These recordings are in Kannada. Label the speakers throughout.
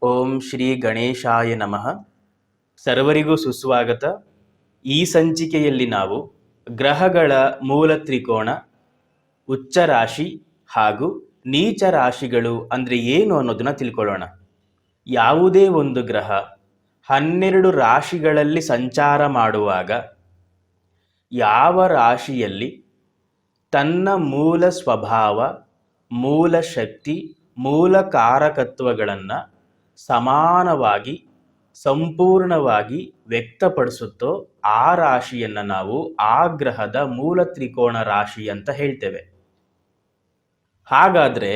Speaker 1: ಓಂ ಶ್ರೀ ಗಣೇಶಾಯ ನಮಃ. ಸರ್ವರಿಗೂ ಸುಸ್ವಾಗತ. ಈ ಸಂಚಿಕೆಯಲ್ಲಿ ನಾವು ಗ್ರಹಗಳ ಮೂಲ ತ್ರಿಕೋಣ, ಉಚ್ಚ ರಾಶಿ ಹಾಗೂ ನೀಚ ರಾಶಿಗಳು ಅಂದರೆ ಏನು ಅನ್ನೋದನ್ನ ತಿಳ್ಕೊಳ್ಳೋಣ. ಯಾವುದೇ ಒಂದು ಗ್ರಹ 12 ರಾಶಿಗಳಲ್ಲಿ ಸಂಚಾರ ಮಾಡುವಾಗ ಯಾವ ರಾಶಿಯಲ್ಲಿ ತನ್ನ ಮೂಲ ಸ್ವಭಾವ, ಮೂಲ ಶಕ್ತಿ, ಮೂಲ ಕಾರಕತ್ವಗಳನ್ನು ಸಮಾನವಾಗಿ ಸಂಪೂರ್ಣವಾಗಿ ವ್ಯಕ್ತಪಡಿಸುತ್ತೋ ಆ ರಾಶಿಯನ್ನು ನಾವು ಆ ಗ್ರಹದ ಮೂಲ ತ್ರಿಕೋಣ ರಾಶಿ ಅಂತ ಹೇಳ್ತೇವೆ. ಹಾಗಾದರೆ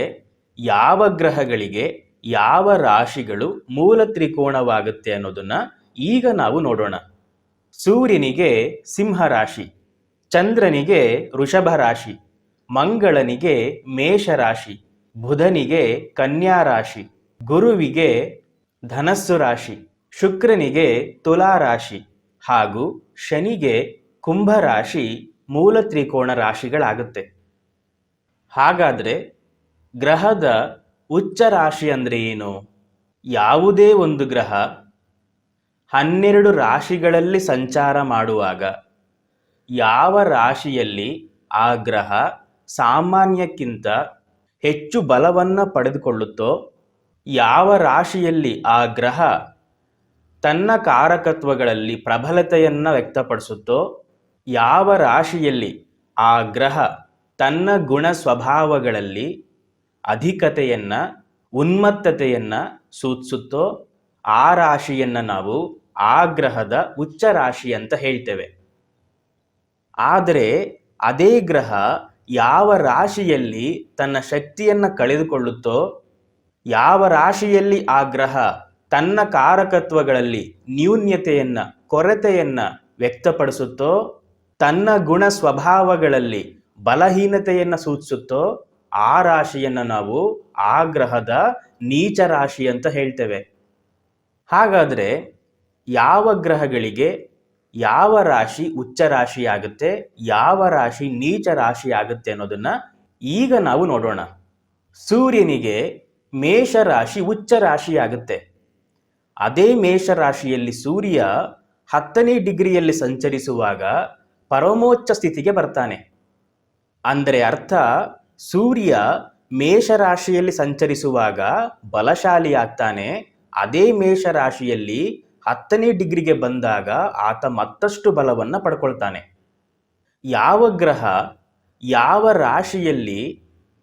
Speaker 1: ಯಾವ ಗ್ರಹಗಳಿಗೆ ಯಾವ ರಾಶಿಗಳು ಮೂಲ ತ್ರಿಕೋಣವಾಗುತ್ತೆ ಅನ್ನೋದನ್ನ ಈಗ ನಾವು ನೋಡೋಣ. ಸೂರ್ಯನಿಗೆ ಸಿಂಹ ರಾಶಿ, ಚಂದ್ರನಿಗೆ ವೃಷಭ ರಾಶಿ, ಮಂಗಳನಿಗೆ ಮೇಷ ರಾಶಿ, ಬುಧನಿಗೆ ಕನ್ಯಾ ರಾಶಿ, ಗುರುವಿಗೆ ಧನಸ್ಸು ರಾಶಿ, ಶುಕ್ರನಿಗೆ ತುಲಾ ರಾಶಿ ಹಾಗೂ ಶನಿಗೆ ಕುಂಭ ರಾಶಿ ಮೂಲ ತ್ರಿಕೋಣ ರಾಶಿಗಳಾಗುತ್ತೆ. ಹಾಗಾದರೆ ಗ್ರಹದ ಉಚ್ಚ ರಾಶಿ ಅಂದರೆ ಏನು? ಯಾವುದೇ ಒಂದು ಗ್ರಹ 12 ರಾಶಿಗಳಲ್ಲಿ ಸಂಚಾರ ಮಾಡುವಾಗ ಯಾವ ರಾಶಿಯಲ್ಲಿ ಆ ಗ್ರಹ ಸಾಮಾನ್ಯಕ್ಕಿಂತ ಹೆಚ್ಚು ಬಲವನ್ನು ಪಡೆದುಕೊಳ್ಳುತ್ತೋ, ಯಾವ ರಾಶಿಯಲ್ಲಿ ಆ ಗ್ರಹ ತನ್ನ ಕಾರಕತ್ವಗಳಲ್ಲಿ ಪ್ರಬಲತೆಯನ್ನು ವ್ಯಕ್ತಪಡಿಸುತ್ತೋ, ಯಾವ ರಾಶಿಯಲ್ಲಿ ಆ ಗ್ರಹ ತನ್ನ ಗುಣ ಸ್ವಭಾವಗಳಲ್ಲಿ ಅಧಿಕತೆಯನ್ನು, ಉನ್ಮತ್ತತೆಯನ್ನು ಸೂಚಿಸುತ್ತೋ ಆ ರಾಶಿಯನ್ನು ನಾವು ಆ ಗ್ರಹದ ಉಚ್ಚ ರಾಶಿ ಅಂತ ಹೇಳ್ತೇವೆ. ಆದರೆ ಅದೇ ಗ್ರಹ ಯಾವ ರಾಶಿಯಲ್ಲಿ ತನ್ನ ಶಕ್ತಿಯನ್ನು ಕಳೆದುಕೊಳ್ಳುತ್ತೋ, ಯಾವ ರಾಶಿಯಲ್ಲಿ ಆ ಗ್ರಹ ತನ್ನ ಕಾರಕತ್ವಗಳಲ್ಲಿ ನ್ಯೂನ್ಯತೆಯನ್ನು, ಕೊರತೆಯನ್ನು ವ್ಯಕ್ತಪಡಿಸುತ್ತೋ, ತನ್ನ ಗುಣ ಸ್ವಭಾವಗಳಲ್ಲಿ ಬಲಹೀನತೆಯನ್ನು ಸೂಚಿಸುತ್ತೋ ಆ ರಾಶಿಯನ್ನು ನಾವು ಆ ಗ್ರಹದ ನೀಚ ರಾಶಿ ಅಂತ ಹೇಳ್ತೇವೆ. ಹಾಗಾದರೆ ಯಾವ ಗ್ರಹಗಳಿಗೆ ಯಾವ ರಾಶಿ ಉಚ್ಚ ರಾಶಿ ಆಗುತ್ತೆ, ಯಾವ ರಾಶಿ ನೀಚ ರಾಶಿ ಆಗುತ್ತೆ ಅನ್ನೋದನ್ನ ಈಗ ನಾವು ನೋಡೋಣ. ಸೂರ್ಯನಿಗೆ ಮೇಷ ರಾಶಿ ಉಚ್ಚ ರಾಶಿ ಆಗುತ್ತೆ. ಅದೇ ಮೇಷ ರಾಶಿಯಲ್ಲಿ ಸೂರ್ಯ 10ನೇ ಡಿಗ್ರಿಯಲ್ಲಿ ಸಂಚರಿಸುವಾಗ ಪರಮೋಚ್ಚ ಸ್ಥಿತಿಗೆ ಬರ್ತಾನೆ. ಅಂದರೆ ಅರ್ಥ, ಸೂರ್ಯ ಮೇಷ ರಾಶಿಯಲ್ಲಿ ಸಂಚರಿಸುವಾಗ ಬಲಶಾಲಿ ಆಗ್ತಾನೆ. ಅದೇ ಮೇಷ ರಾಶಿಯಲ್ಲಿ 10ನೇ ಡಿಗ್ರಿಗೆ ಬಂದಾಗ ಆತ ಮತ್ತಷ್ಟು ಬಲವನ್ನು ಪಡ್ಕೊಳ್ತಾನೆ. ಯಾವ ಗ್ರಹ ಯಾವ ರಾಶಿಯಲ್ಲಿ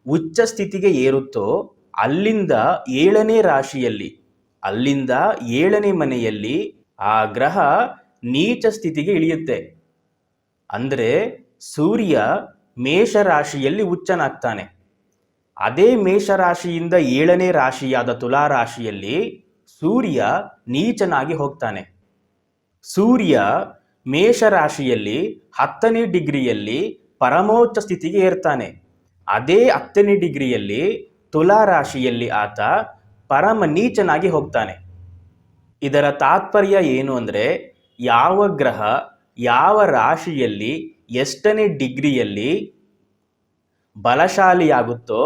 Speaker 1: ಉಚ್ಚ ಸ್ಥಿತಿಗೆ ಏರುತ್ತೋ ಅಲ್ಲಿಂದ 7ನೇ ರಾಶಿಯಲ್ಲಿ, ಅಲ್ಲಿಂದ 7ನೇ ಮನೆಯಲ್ಲಿ ಆ ಗ್ರಹ ನೀಚ ಸ್ಥಿತಿಗೆ ಇಳಿಯುತ್ತೆ. ಅಂದರೆ ಸೂರ್ಯ ಮೇಷ ರಾಶಿಯಲ್ಲಿ ಉಚ್ಚನಾಗ್ತಾನೆ. ಅದೇ ಮೇಷ ರಾಶಿಯಿಂದ 7ನೇ ರಾಶಿಯಾದ ತುಲಾ ರಾಶಿಯಲ್ಲಿ ಸೂರ್ಯ ನೀಚನಾಗಿ ಹೋಗ್ತಾನೆ. ಸೂರ್ಯ ಮೇಷ ರಾಶಿಯಲ್ಲಿ 10ನೇ ಡಿಗ್ರಿಯಲ್ಲಿ ಪರಮೋಚ್ಚ ಸ್ಥಿತಿಗೆ ಏರ್ತಾನೆ. ಅದೇ 10ನೇ ಡಿಗ್ರಿಯಲ್ಲಿ ತುಲಾ ರಾಶಿಯಲ್ಲಿ ಆತ ಪರಮ ನೀಚನಾಗಿ ಹೋಗ್ತಾನೆ. ಇದರ ತಾತ್ಪರ್ಯ ಏನು ಅಂದರೆ, ಯಾವ ಗ್ರಹ ಯಾವ ರಾಶಿಯಲ್ಲಿ ಎಷ್ಟನೇ ಡಿಗ್ರಿಯಲ್ಲಿ ಬಲಶಾಲಿಯಾಗುತ್ತೋ,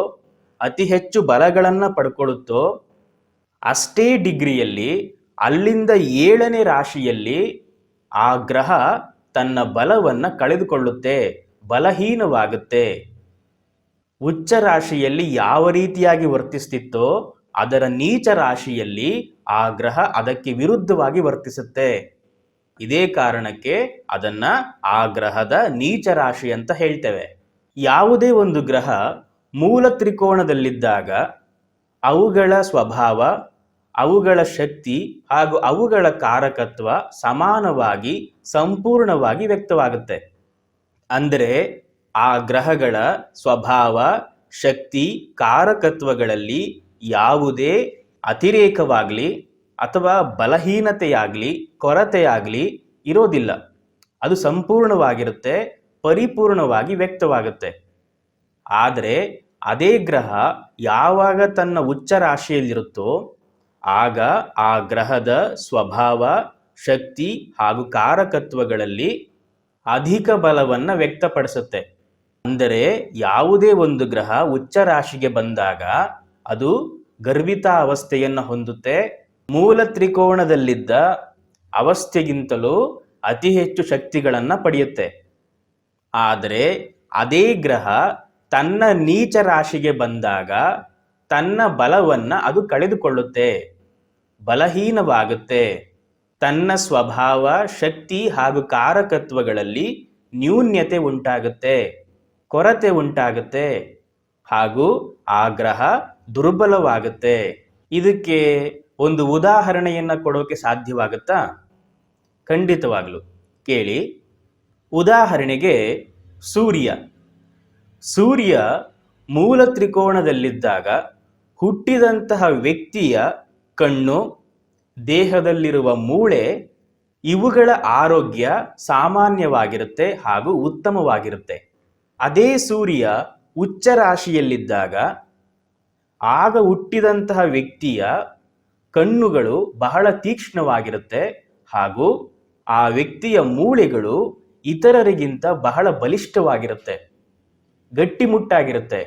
Speaker 1: ಅತಿ ಹೆಚ್ಚು ಬಲಗಳನ್ನು ಪಡ್ಕೊಳ್ಳುತ್ತೋ, ಅಷ್ಟೇ ಡಿಗ್ರಿಯಲ್ಲಿ ಅಲ್ಲಿಂದ 7ನೇ ರಾಶಿಯಲ್ಲಿ ಆ ಗ್ರಹ ತನ್ನ ಬಲವನ್ನು ಕಳೆದುಕೊಳ್ಳುತ್ತೆ, ಬಲಹೀನವಾಗುತ್ತೆ. ಉಚ್ಚ ರಾಶಿಯಲ್ಲಿ ಯಾವ ರೀತಿಯಾಗಿ ವರ್ತಿಸ್ತಿತ್ತೋ ಅದರ ನೀಚ ರಾಶಿಯಲ್ಲಿ ಆ ಗ್ರಹ ಅದಕ್ಕೆ ವಿರುದ್ಧವಾಗಿ ವರ್ತಿಸುತ್ತೆ. ಇದೇ ಕಾರಣಕ್ಕೆ ಅದನ್ನ ಆ ಗ್ರಹದ ನೀಚ ರಾಶಿ ಅಂತ ಹೇಳ್ತೇವೆ. ಯಾವುದೇ ಒಂದು ಗ್ರಹ ಮೂಲ ತ್ರಿಕೋಣದಲ್ಲಿದ್ದಾಗ ಅವುಗಳ ಸ್ವಭಾವ, ಅವುಗಳ ಶಕ್ತಿ ಹಾಗೂ ಅವುಗಳ ಕಾರಕತ್ವ ಸಮಾನವಾಗಿ ಸಂಪೂರ್ಣವಾಗಿ ವ್ಯಕ್ತವಾಗುತ್ತೆ. ಅಂದರೆ ಆ ಗ್ರಹಗಳ ಸ್ವಭಾವ, ಶಕ್ತಿ, ಕಾರಕತ್ವಗಳಲ್ಲಿ ಯಾವುದೇ ಅತಿರೇಕವಾಗಲಿ ಅಥವಾ ಬಲಹೀನತೆಯಾಗಲಿ ಕೊರತೆಯಾಗಲಿ ಇರೋದಿಲ್ಲ. ಅದು ಸಂಪೂರ್ಣವಾಗಿರುತ್ತೆ, ಪರಿಪೂರ್ಣವಾಗಿ ವ್ಯಕ್ತವಾಗುತ್ತೆ. ಆದರೆ ಅದೇ ಗ್ರಹ ಯಾವಾಗ ತನ್ನ ಉಚ್ಚ ರಾಶಿಯಲ್ಲಿರುತ್ತೋ ಆಗ ಆ ಗ್ರಹದ ಸ್ವಭಾವ, ಶಕ್ತಿ ಹಾಗೂ ಕಾರಕತ್ವಗಳಲ್ಲಿ ಅಧಿಕ ಬಲವನ್ನು ವ್ಯಕ್ತಪಡಿಸುತ್ತೆ. ಅಂದರೆ ಯಾವುದೇ ಒಂದು ಗ್ರಹ ಉಚ್ಚ ರಾಶಿಗೆ ಬಂದಾಗ ಅದು ಗರ್ಭಿತ ಅವಸ್ಥೆಯನ್ನು ಹೊಂದುತ್ತೆ, ಮೂಲ ತ್ರಿಕೋಣದಲ್ಲಿದ್ದ ಅವಸ್ಥೆಗಿಂತಲೂ ಅತಿ ಹೆಚ್ಚು ಶಕ್ತಿಗಳನ್ನು ಪಡೆಯುತ್ತೆ. ಆದರೆ ಅದೇ ಗ್ರಹ ತನ್ನ ನೀಚ ರಾಶಿಗೆ ಬಂದಾಗ ತನ್ನ ಬಲವನ್ನು ಅದು ಕಳೆದುಕೊಳ್ಳುತ್ತೆ, ಬಲಹೀನವಾಗುತ್ತೆ. ತನ್ನ ಸ್ವಭಾವ, ಶಕ್ತಿ ಹಾಗೂ ಕಾರಕತ್ವಗಳಲ್ಲಿ ನ್ಯೂನ್ಯತೆ ಉಂಟಾಗುತ್ತೆ, ಕೊರತೆ ಉಂಟಾಗುತ್ತೆ ಹಾಗೂ ಆ ಗ್ರಹ ದುರ್ಬಲವಾಗುತ್ತೆ. ಇದಕ್ಕೆ ಒಂದು ಉದಾಹರಣೆಯನ್ನು ಕೊಡೋಕೆ ಸಾಧ್ಯವಾಗುತ್ತಾ? ಖಂಡಿತವಾಗ್ಲು ಕೇಳಿ. ಉದಾಹರಣೆಗೆ ಸೂರ್ಯ ಮೂಲ ತ್ರಿಕೋಣದಲ್ಲಿದ್ದಾಗ ಹುಟ್ಟಿದಂತಹ ವ್ಯಕ್ತಿಯ ಕಣ್ಣು, ದೇಹದಲ್ಲಿರುವ ಮೂಳೆ ಇವುಗಳ ಆರೋಗ್ಯ ಸಾಮಾನ್ಯವಾಗಿರುತ್ತೆ ಹಾಗೂ ಉತ್ತಮವಾಗಿರುತ್ತೆ. ಅದೇ ಸೂರ್ಯ ಉಚ್ಚ ರಾಶಿಯಲ್ಲಿದ್ದಾಗ ಆಗ ಹುಟ್ಟಿದಂತಹ ವ್ಯಕ್ತಿಯ ಕಣ್ಣುಗಳು ಬಹಳ ತೀಕ್ಷ್ಣವಾಗಿರುತ್ತೆ ಹಾಗೂ ಆ ವ್ಯಕ್ತಿಯ ಮೂಳೆಗಳು ಇತರರಿಗಿಂತ ಬಹಳ ಬಲಿಷ್ಠವಾಗಿರುತ್ತೆ, ಗಟ್ಟಿಮುಟ್ಟಾಗಿರುತ್ತೆ.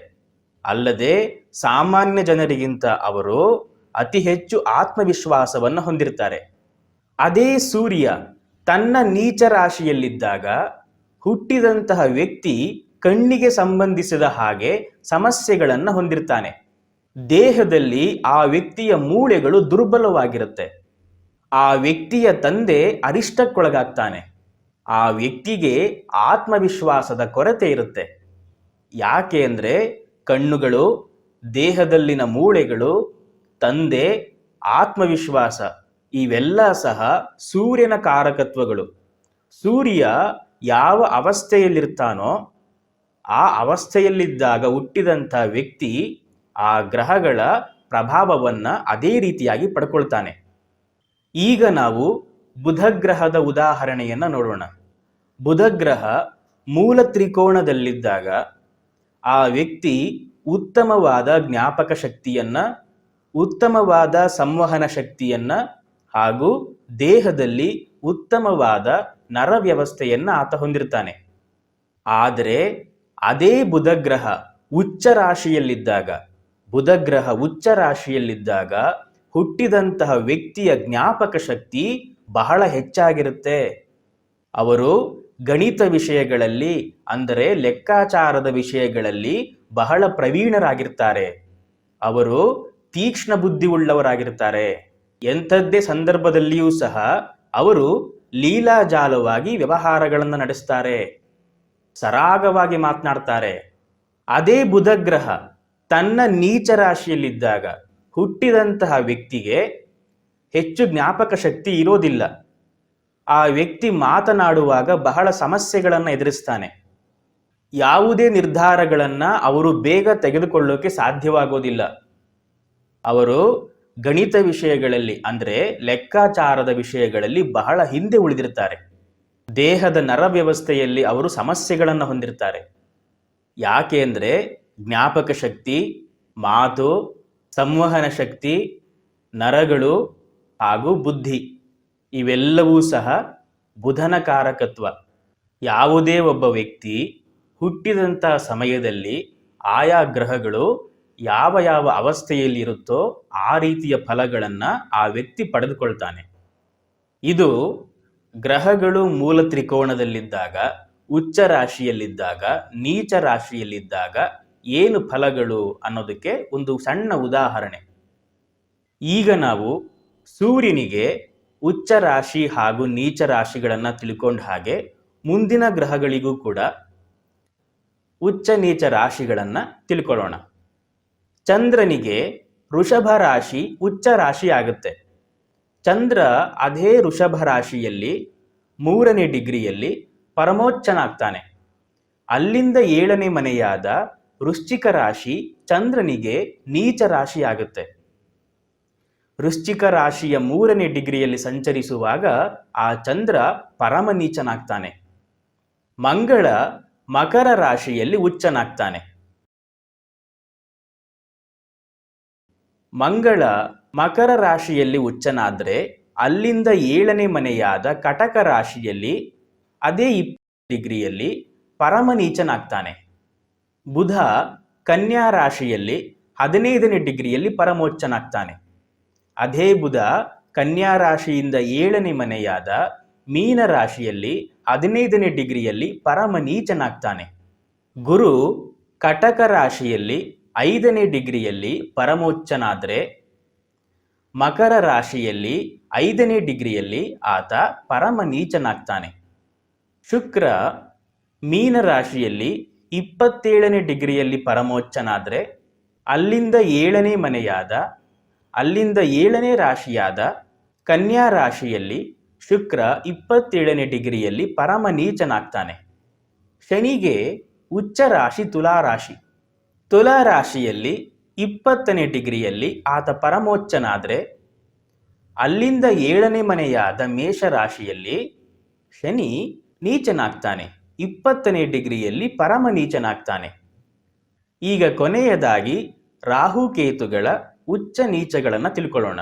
Speaker 1: ಅಲ್ಲದೆ ಸಾಮಾನ್ಯ ಜನರಿಗಿಂತ ಅವರು ಅತಿ ಹೆಚ್ಚು ಆತ್ಮವಿಶ್ವಾಸವನ್ನು ಹೊಂದಿರ್ತಾರೆ. ಅದೇ ಸೂರ್ಯ ತನ್ನ ನೀಚ ರಾಶಿಯಲ್ಲಿದ್ದಾಗ ಹುಟ್ಟಿದಂತಹ ವ್ಯಕ್ತಿ ಕಣ್ಣಿಗೆ ಸಂಬಂಧಿಸಿದ ಹಾಗೆ ಸಮಸ್ಯೆಗಳನ್ನು ಹೊಂದಿರ್ತಾನೆ. ದೇಹದಲ್ಲಿ ಆ ವ್ಯಕ್ತಿಯ ಮೂಳೆಗಳು ದುರ್ಬಲವಾಗಿರುತ್ತೆ. ಆ ವ್ಯಕ್ತಿಯ ತಂದೆ ಅರಿಷ್ಟಕ್ಕೊಳಗಾಗ್ತಾನೆ. ಆ ವ್ಯಕ್ತಿಗೆ ಆತ್ಮವಿಶ್ವಾಸದ ಕೊರತೆ ಇರುತ್ತೆ. ಯಾಕೆ ಅಂದರೆ ಕಣ್ಣುಗಳು, ದೇಹದಲ್ಲಿನ ಮೂಳೆಗಳು, ತಂದೆ, ಆತ್ಮವಿಶ್ವಾಸ ಇವೆಲ್ಲ ಸಹ ಸೂರ್ಯನ ಕಾರಕತ್ವಗಳು. ಸೂರ್ಯ ಯಾವ ಅವಸ್ಥೆಯಲ್ಲಿರ್ತಾನೋ ಆ ಅವಸ್ಥೆಯಲ್ಲಿದ್ದಾಗ ಹುಟ್ಟಿದಂಥ ವ್ಯಕ್ತಿ ಆ ಗ್ರಹಗಳ ಪ್ರಭಾವವನ್ನು ಅದೇ ರೀತಿಯಾಗಿ ಪಡ್ಕೊಳ್ತಾನೆ. ಈಗ ನಾವು ಬುಧ ಗ್ರಹದ ಉದಾಹರಣೆಯನ್ನು ನೋಡೋಣ. ಬುಧ ಗ್ರಹ ಮೂಲ ತ್ರಿಕೋಣದಲ್ಲಿದ್ದಾಗ ಆ ವ್ಯಕ್ತಿ ಉತ್ತಮವಾದ ಜ್ಞಾಪಕ ಶಕ್ತಿಯನ್ನು, ಉತ್ತಮವಾದ ಸಂವಹನ ಶಕ್ತಿಯನ್ನು ಹಾಗೂ ದೇಹದಲ್ಲಿ ಉತ್ತಮವಾದ ನರ ವ್ಯವಸ್ಥೆಯನ್ನು ಆತ ಹೊಂದಿರ್ತಾನೆ. ಆದರೆ ಅದೇ ಬುಧ ಗ್ರಹ ಉಚ್ಚ ರಾಶಿಯಲ್ಲಿದ್ದಾಗ ಹುಟ್ಟಿದಂತಹ ವ್ಯಕ್ತಿಯ ಜ್ಞಾಪಕ ಶಕ್ತಿ ಬಹಳ ಹೆಚ್ಚಾಗಿರುತ್ತೆ. ಅವರು ಗಣಿತ ವಿಷಯಗಳಲ್ಲಿ, ಅಂದರೆ ಲೆಕ್ಕಾಚಾರದ ವಿಷಯಗಳಲ್ಲಿ ಬಹಳ ಪ್ರವೀಣರಾಗಿರ್ತಾರೆ. ಅವರು ತೀಕ್ಷ್ಣ ಬುದ್ಧಿ ಉಳ್ಳವರಾಗಿರ್ತಾರೆ. ಎಂಥದ್ದೇ ಸಂದರ್ಭದಲ್ಲಿಯೂ ಸಹ ಅವರು ಲೀಲಾಜಾಲವಾಗಿ ವ್ಯವಹಾರಗಳನ್ನು ನಡೆಸ್ತಾರೆ, ಸರಾಗವಾಗಿ ಮಾತನಾಡ್ತಾರೆ. ಅದೇ ಬುಧ ಗ್ರಹ ತನ್ನ ನೀಚ ರಾಶಿಯಲ್ಲಿದ್ದಾಗ ಹುಟ್ಟಿದಂತಹ ವ್ಯಕ್ತಿಗೆ ಹೆಚ್ಚು ಜ್ಞಾಪಕ ಶಕ್ತಿ ಇರೋದಿಲ್ಲ. ಆ ವ್ಯಕ್ತಿ ಮಾತನಾಡುವಾಗ ಬಹಳ ಸಮಸ್ಯೆಗಳನ್ನು ಎದುರಿಸ್ತಾನೆ. ಯಾವುದೇ ನಿರ್ಧಾರಗಳನ್ನು ಅವರು ಬೇಗ ತೆಗೆದುಕೊಳ್ಳೋಕೆ ಸಾಧ್ಯವಾಗೋದಿಲ್ಲ. ಅವರು ಗಣಿತ ವಿಷಯಗಳಲ್ಲಿ, ಅಂದರೆ ಲೆಕ್ಕಾಚಾರದ ವಿಷಯಗಳಲ್ಲಿ ಬಹಳ ಹಿಂದೆ ಉಳಿದಿರ್ತಾರೆ. ದೇಹದ ನರ ವ್ಯವಸ್ಥೆಯಲ್ಲಿ ಅವರು ಸಮಸ್ಯೆಗಳನ್ನು ಹೊಂದಿರ್ತಾರೆ. ಯಾಕೆ ಅಂದರೆ ಜ್ಞಾಪಕ ಶಕ್ತಿ, ಮಾತು, ಸಂವಹನ ಶಕ್ತಿ, ನರಗಳು ಹಾಗೂ ಬುದ್ಧಿ ಇವೆಲ್ಲವೂ ಸಹ ಬುಧನ ಕಾರಕತ್ವ. ಯಾವುದೇ ಒಬ್ಬ ವ್ಯಕ್ತಿ ಹುಟ್ಟಿದಂತಹ ಸಮಯದಲ್ಲಿ ಆಯಾ ಗ್ರಹಗಳು ಯಾವ ಯಾವ ಅವಸ್ಥೆಯಲ್ಲಿರುತ್ತೋ ಆ ರೀತಿಯ ಫಲಗಳನ್ನು ಆ ವ್ಯಕ್ತಿ ಪಡೆದುಕೊಳ್ತಾನೆ. ಇದು ಗ್ರಹಗಳು ಮೂಲ ತ್ರಿಕೋಣದಲ್ಲಿದ್ದಾಗ, ಉಚ್ಚ ರಾಶಿಯಲ್ಲಿದ್ದಾಗ, ನೀಚ ರಾಶಿಯಲ್ಲಿದ್ದಾಗ ಏನು ಫಲಗಳು ಅನ್ನೋದಕ್ಕೆ ಒಂದು ಸಣ್ಣ ಉದಾಹರಣೆ. ಈಗ ನಾವು ಸೂರ್ಯನಿಗೆ ಉಚ್ಚ ರಾಶಿ ಹಾಗೂ ನೀಚ ರಾಶಿಗಳನ್ನು ತಿಳ್ಕೊಂಡ ಹಾಗೆ ಮುಂದಿನ ಗ್ರಹಗಳಿಗೂ ಕೂಡ ಉಚ್ಚ ನೀಚ ರಾಶಿಗಳನ್ನು ತಿಳ್ಕೊಳ್ಳೋಣ. ಚಂದ್ರನಿಗೆ ವೃಷಭ ರಾಶಿ ಉಚ್ಚ ರಾಶಿ ಆಗುತ್ತೆ. ಚಂದ್ರ ಅದೇ ವೃಷಭ ರಾಶಿಯಲ್ಲಿ 3ನೇ ಡಿಗ್ರಿಯಲ್ಲಿ ಪರಮೋಚ್ಚನಾಗ್ತಾನೆ. ಅಲ್ಲಿಂದ 7ನೇ ಮನೆಯಾದ ವೃಶ್ಚಿಕ ರಾಶಿ ಚಂದ್ರನಿಗೆ ನೀಚ ರಾಶಿ ಆಗುತ್ತೆ. ವೃಶ್ಚಿಕ ರಾಶಿಯ 3ನೇ ಡಿಗ್ರಿಯಲ್ಲಿ ಸಂಚರಿಸುವಾಗ ಆ ಚಂದ್ರ ಪರಮ ನೀಚನಾಗ್ತಾನೆ. ಮಂಗಳ ಮಕರ ರಾಶಿಯಲ್ಲಿ ಉಚ್ಚನಾಗ್ತಾನೆ. ಮಂಗಳ ಮಕರ ರಾಶಿಯಲ್ಲಿ ಉಚ್ಚನಾದರೆ ಅಲ್ಲಿಂದ 7ನೇ ಮನೆಯಾದ ಕಟಕ ರಾಶಿಯಲ್ಲಿ ಅದೇ 20 ಡಿಗ್ರಿಯಲ್ಲಿ ಪರಮ ನೀಚನಾಗ್ತಾನೆ. ಬುಧ ಕನ್ಯಾ ರಾಶಿಯಲ್ಲಿ 15ನೇ ಡಿಗ್ರಿಯಲ್ಲಿ ಪರಮೋಚ್ಚನಾಗ್ತಾನೆ. ಅದೇ ಬುಧ ಕನ್ಯಾ ರಾಶಿಯಿಂದ 7ನೇ ಮನೆಯಾದ ಮೀನ ರಾಶಿಯಲ್ಲಿ 15ನೇ ಡಿಗ್ರಿಯಲ್ಲಿ ಪರಮ ನೀಚನಾಗ್ತಾನೆ. ಗುರು ಕಟಕ ರಾಶಿಯಲ್ಲಿ 5ನೇ ಡಿಗ್ರಿಯಲ್ಲಿ ಪರಮೋಚ್ಚನಾದರೆ ಮಕರ ರಾಶಿಯಲ್ಲಿ 5ನೇ ಡಿಗ್ರಿಯಲ್ಲಿ ಆತ ಪರಮ ನೀಚನಾಗ್ತಾನೆ. ಶುಕ್ರ ಮೀನ ರಾಶಿಯಲ್ಲಿ 27ನೇ ಡಿಗ್ರಿಯಲ್ಲಿ ಪರಮೋಚ್ಚನಾದರೆ ಅಲ್ಲಿಂದ 7ನೇ ರಾಶಿಯಾದ ಕನ್ಯಾ ರಾಶಿಯಲ್ಲಿ ಶುಕ್ರ 27ನೇ ಡಿಗ್ರಿಯಲ್ಲಿ ಪರಮ ನೀಚನಾಗ್ತಾನೆ. ಶನಿಗೆ ಉಚ್ಚ ರಾಶಿ ತುಲಾರಾಶಿ. ತುಲಾರಾಶಿಯಲ್ಲಿ 20ನೇ ಡಿಗ್ರಿಯಲ್ಲಿ ಆತ ಪರಮೋಚ್ಚನಾದರೆ ಅಲ್ಲಿಂದ 7ನೇ ಮನೆಯಾದ ಮೇಷರಾಶಿಯಲ್ಲಿ ಶನಿ ನೀಚನಾಗ್ತಾನೆ. 20ನೇ ಡಿಗ್ರಿಯಲ್ಲಿ ಪರಮ ನೀಚನಾಗ್ತಾನೆ. ಈಗ ಕೊನೆಯದಾಗಿ ರಾಹು ಕೇತುಗಳ ಉಚ್ಚ ನೀಚಗಳನ್ನು ತಿಳ್ಕೊಳ್ಳೋಣ.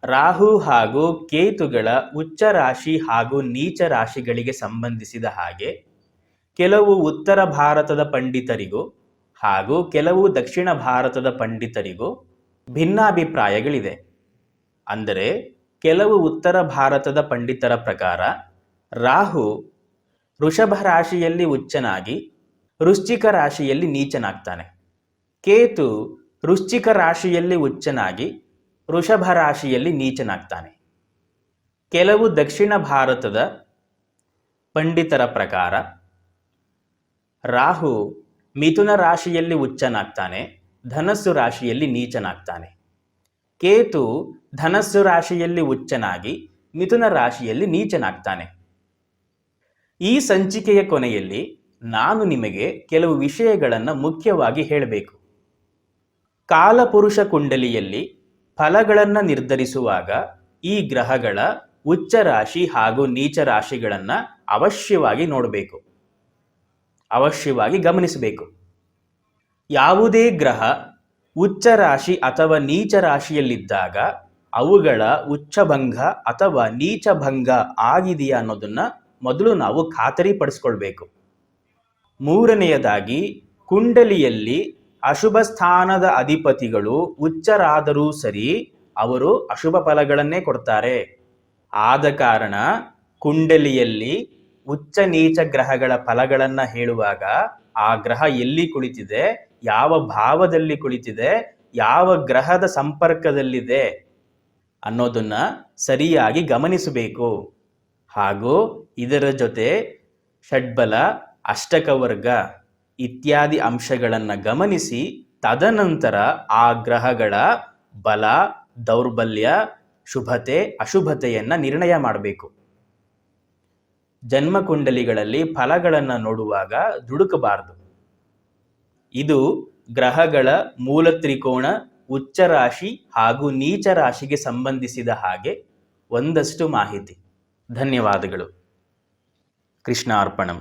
Speaker 1: ರಾಹು ಹಾಗೂ ಕೇತುಗಳ ಉಚ್ಚ ರಾಶಿ ಹಾಗೂ ನೀಚ ರಾಶಿಗಳಿಗೆ ಸಂಬಂಧಿಸಿದ ಹಾಗೆ ಕೆಲವು ಉತ್ತರ ಭಾರತದ ಪಂಡಿತರಿಗೂ ಹಾಗೂ ಕೆಲವು ದಕ್ಷಿಣ ಭಾರತದ ಪಂಡಿತರಿಗೂ ಭಿನ್ನಾಭಿಪ್ರಾಯಗಳಿದೆ. ಅಂದರೆ ಕೆಲವು ಉತ್ತರ ಭಾರತದ ಪಂಡಿತರ ಪ್ರಕಾರ ರಾಹು ವೃಷಭ ರಾಶಿಯಲ್ಲಿ ಉಚ್ಚನಾಗಿ ವೃಶ್ಚಿಕ ರಾಶಿಯಲ್ಲಿ ನೀಚನಾಗ್ತಾನೆ. ಕೇತು ವೃಶ್ಚಿಕ ರಾಶಿಯಲ್ಲಿ ಉಚ್ಚನಾಗಿ ವೃಷಭ ರಾಶಿಯಲ್ಲಿ ನೀಚನಾಗ್ತಾನೆ. ಕೆಲವು ದಕ್ಷಿಣ ಭಾರತದ ಪಂಡಿತರ ಪ್ರಕಾರ ರಾಹು ಮಿಥುನ ರಾಶಿಯಲ್ಲಿ ಉಚ್ಚನಾಗ್ತಾನೆ, ಧನಸ್ಸು ರಾಶಿಯಲ್ಲಿ ನೀಚನಾಗ್ತಾನೆ. ಕೇತು ಧನಸ್ಸು ರಾಶಿಯಲ್ಲಿ ಉಚ್ಚನಾಗಿ ಮಿಥುನ ರಾಶಿಯಲ್ಲಿ ನೀಚನಾಗ್ತಾನೆ. ಈ ಸಂಚಿಕೆಯ ಕೊನೆಯಲ್ಲಿ ನಾನು ನಿಮಗೆ ಕೆಲವು ವಿಷಯಗಳನ್ನು ಮುಖ್ಯವಾಗಿ ಹೇಳಬೇಕು. ಕಾಲಪುರುಷ ಕುಂಡಲಿಯಲ್ಲಿ ಫಲಗಳನ್ನು ನಿರ್ಧರಿಸುವಾಗ ಈ ಗ್ರಹಗಳ ಉಚ್ಚ ರಾಶಿ ಹಾಗೂ ನೀಚ ರಾಶಿಗಳನ್ನು ಅವಶ್ಯವಾಗಿ ನೋಡಬೇಕು, ಅವಶ್ಯವಾಗಿ ಗಮನಿಸಬೇಕು. ಯಾವುದೇ ಗ್ರಹ ಉಚ್ಚ ರಾಶಿ ಅಥವಾ ನೀಚ ರಾಶಿಯಲ್ಲಿದ್ದಾಗ ಅವುಗಳ ಉಚ್ಚಭಂಗ ಅಥವಾ ನೀಚಭಂಗ ಆಗಿದೆಯಾ ಅನ್ನೋದನ್ನ ಮೊದಲು ನಾವು ಖಾತರಿಪಡಿಸ್ಕೊಳ್ಬೇಕು. ಮೂರನೆಯದಾಗಿ, ಕುಂಡಲಿಯಲ್ಲಿ ಅಶುಭ ಸ್ಥಾನದ ಅಧಿಪತಿಗಳು ಉಚ್ಚರಾದರೂ ಸರಿ ಅವರು ಅಶುಭ ಫಲಗಳನ್ನೇ ಕೊಡ್ತಾರೆ. ಆದ ಕಾರಣ ಕುಂಡಲಿಯಲ್ಲಿ ಉಚ್ಚ ನೀಚ ಗ್ರಹಗಳ ಫಲಗಳನ್ನು ಹೇಳುವಾಗ ಆ ಗ್ರಹ ಎಲ್ಲಿ ಕುಳಿತಿದೆ, ಯಾವ ಭಾವದಲ್ಲಿ ಕುಳಿತಿದೆ, ಯಾವ ಗ್ರಹದ ಸಂಪರ್ಕದಲ್ಲಿದೆ ಅನ್ನೋದನ್ನ ಸರಿಯಾಗಿ ಗಮನಿಸಬೇಕು. ಹಾಗೂ ಇದರ ಜೊತೆ ಷಡ್ಬಲ, ಅಷ್ಟಕವರ್ಗ ಇತ್ಯಾದಿ ಅಂಶಗಳನ್ನು ಗಮನಿಸಿ ತದನಂತರ ಆ ಗ್ರಹಗಳ ಬಲ, ದೌರ್ಬಲ್ಯ, ಶುಭತೆ, ಅಶುಭತೆಯನ್ನು ನಿರ್ಣಯ ಮಾಡಬೇಕು. ಜನ್ಮಕುಂಡಲಿಗಳಲ್ಲಿ ಫಲಗಳನ್ನು ನೋಡುವಾಗ ದುಡುಕಬಾರದು. ಇದು ಗ್ರಹಗಳ ಮೂಲ ತ್ರಿಕೋಣ, ಉಚ್ಚ ರಾಶಿ ಹಾಗೂ ನೀಚ ರಾಶಿಗೆ ಸಂಬಂಧಿಸಿದ ಹಾಗೆ ಒಂದಷ್ಟು ಮಾಹಿತಿ. ಧನ್ಯವಾದಗಳು. ಕೃಷ್ಣಾರ್ಪಣಂ.